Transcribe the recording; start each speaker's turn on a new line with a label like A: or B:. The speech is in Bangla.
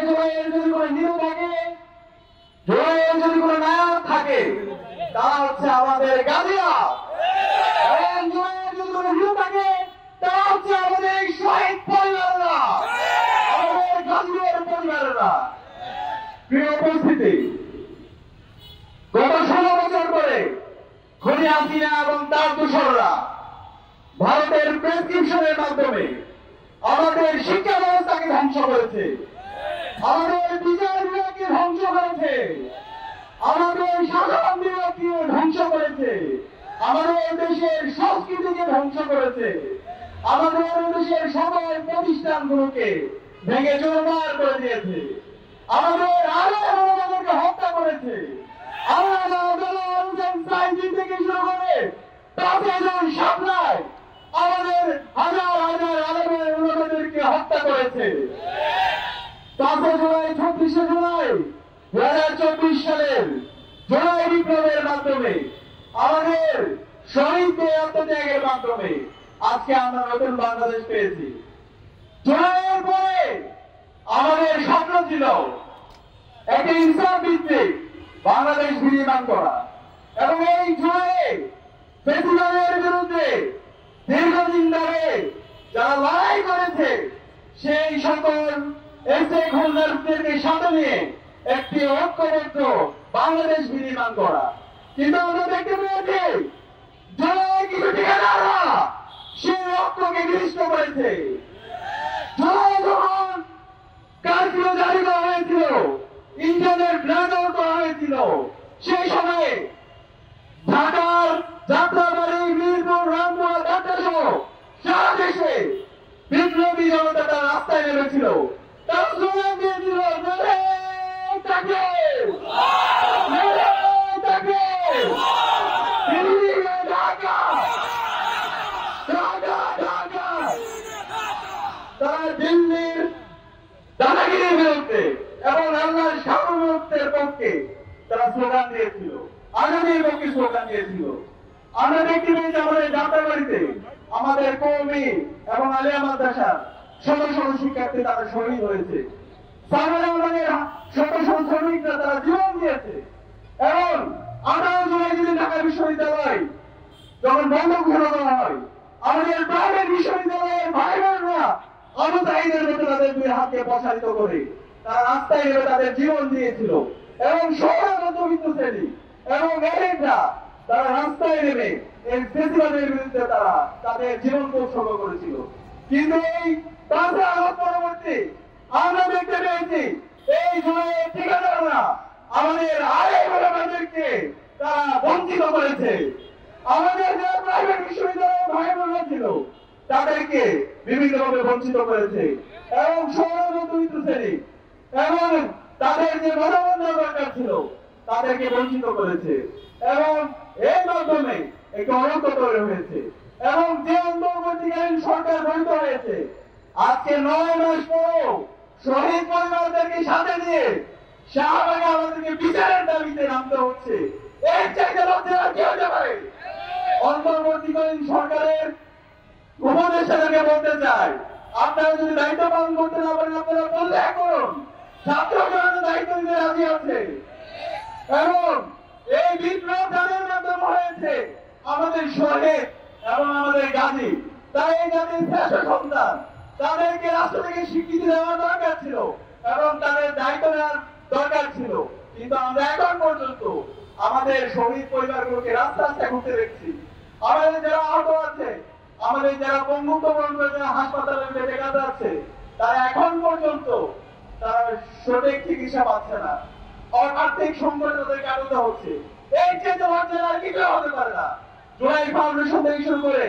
A: জুলাইয়ের যদি কোনো হিরো থাকে, জুলাইয়ের যদি কোনো নায়ক থাকে, তারা হচ্ছে আমাদের গাজীরা। জুলাইয়ের যদি কোনো হিরো থাকে, তারা হচ্ছে আমাদের শহীদ পরিবাররা, আমাদের গাজীদের পরিবারেরা। প্রিয় উপস্থিতি, গত 16 বছর পরে খুনি হাসিনা এবং তার দূষররা ভারতের প্রেসক্রিপশনের মাধ্যমে আমাদের শিক্ষা ব্যবস্থাকে ধ্বংস করেছে, আমাদের বিচার বিভাগকে ধ্বংস করেছে, আমাদের শাসন বিভাগকে ধ্বংস করেছে, আমাদের দেশের সংস্কৃতিকে ধ্বংস করেছে, আমাদের দেশের সকল প্রতিষ্ঠানগুলোকে ভেঙে চুরমার করে দিয়েছে, আমাদের আরো আমাদেরকে হত্যা করেছে। থেকে শুরু করে 5 জন সামলায় আমাদের হাজার হাজার আলেমের উন্নতদেরকে হত্যা করেছে। 5 জুলাই 26 জুলাই 2024 সালের জুলাই বিপ্লবের মাধ্যমে আমাদের শহীদদের আত্মত্যাগের মাধ্যমে আজকে আমরা নতুন বাংলাদেশ পেয়েছি। জুলাইয়ের পরে আমাদের স্বপ্ন ছিল একটি ইনসাফ ভিত্তিক বাংলাদেশ বিনির্মাণ করা, এবং এই জুলাইয়ে ফ্যাসিবাদের বিরুদ্ধে দীর্ঘদিন ধরে যারা লড়াই করেছে সেই সকল স্টেক হোল্ডারদেরকে সাথে নিয়ে একটি ঐক্যবদ্ধ বাংলাদেশ বিনির্মাণ করা। কিন্তু আমরা দেখতে পেয়েছি জুলাই কিছু ঠিকাদাররা সেই ঐক্যকে বিনষ্ট করেছে। জুলাই যখন কারফিউ জারি করা হয়েছিল, ইন্টারনেট ব্ল্যাক আউট করা হয়েছিল, সেই সময়ে ঢাকার যাত্রাবাড়ি, মিরপুর, রামপুরা, ঢাকা সহ সারা দেশে বিপ্লবী জনতা তারা রাস্তায় নেমেছিল, তারা স্লোগান দিয়েছিল তারা দিল্লির দাদাগিরির বিরুদ্ধে এবং আল্লাহর সার্বভৌমত্বের পক্ষে তারা স্লোগান দিয়েছিল, আজাদির পক্ষে স্লোগান দিয়েছিল। আমরা দেখতে পেয়েছি আমাদের যাত্রাবাড়িতে আমাদের কওমি এবং আলিয়া মাদ্রাসার শত শত শিক্ষার্থী তারা শহীদ হয়েছে, আমাদের শত শত শ্রমিকরা তারা জীবন দিয়েছে। এবং 18 জুলাই যদি ঢাকা বিশ্ববিদ্যালয় যখন বন্ধ ঘোষণা করা হয়, আমাদের প্রাইভেট বিশ্ববিদ্যালয়ের ভাই বোনরা আবু সাঈদের মতো তাদের 2 হাতকে প্রসারিত করে তারা রাস্তায় নেমে তাদের জীবন দিয়েছিল, এবং শহরের মধ্যবিত্ত শ্রেণী এবং এজেন্টরা তারা রাস্তায় নেমে এই ফ্যাসিবাদের বিরুদ্ধে তারা তাদের জীবনকে উৎসর্গ করেছিল। কিন্তু এই 5 আগস্ট পরবর্তী আমরা দেখতে পেয়েছি এই জুলাইয়ের ঠিকাদাররা আমাদের আলেম ওলামাদেরকে তারা বঞ্চিত করেছে। আমাদের যারা প্রাইভেট বিশ্ববিদ্যালয়ের ভাই বোনরা ছিল তাদেরকে বিভিন্নভাবে বঞ্চিত করেছে, এবং শহরের মধ্যবিত্ত শ্রেণী এবং তাদের যে মতামত দরকার ছিল তাদেরকে বঞ্চিত করেছে, এবং এর মাধ্যমে একটি অনৈক্য তৈরি হয়েছে। এবং যে অন্তর্বর্তীকালীন সরকার গঠিত হয়েছে, আজকে 9 মাস পরেও শহীদ পরিবারদেরকে সাথে নিয়ে শাহবাগে আমাদেরকে বিচারের দাবিতে নামতে হচ্ছে। এর চাইতে লজ্জা কি হতে পারে? অন্তর্বর্তীকালীন সরকারের উপদেষ্টাদেরকে বলতে চাই, আপনারা যদি দায়িত্ব পালন করতে না পারেন আপনারা বললে করুন, ছাত্র জনতা দায়িত্ব নিতে রাজি আছে। এবং এই বিপ্লব যাদের মাধ্যমে হয়েছে আমাদের শহীদ এবং আমাদের গাজী, তাই এই জাতির শ্রেষ্ঠ সন্তান, তাদেরকে রাষ্ট্র থেকে স্বীকৃতি দেওয়ার দরকার ছিল এবং তাদের দায়িত্ব নেওয়ার দরকার ছিল। কিন্তু আমরা এখন পর্যন্ত আমাদের শহীদ পরিবারগুলোকে রাস্তা রাস্তায় ঘুরতে দেখছি। আমাদের যারা আহত আছে, আমাদের যারা বন্ধুত্ব বরণ করে যারা হাসপাতালে বেঁচে কাজ আছে, তারা এখন পর্যন্ত তারা সঠিক চিকিৎসা পাচ্ছে না, আর্থিক সংকট তাদের কাটাতে হচ্ছে। এই চেয়ে লজ্জার আর কিছু হতে পারে না। জুলাই ফাউন্ডেশন থেকে শুরু করে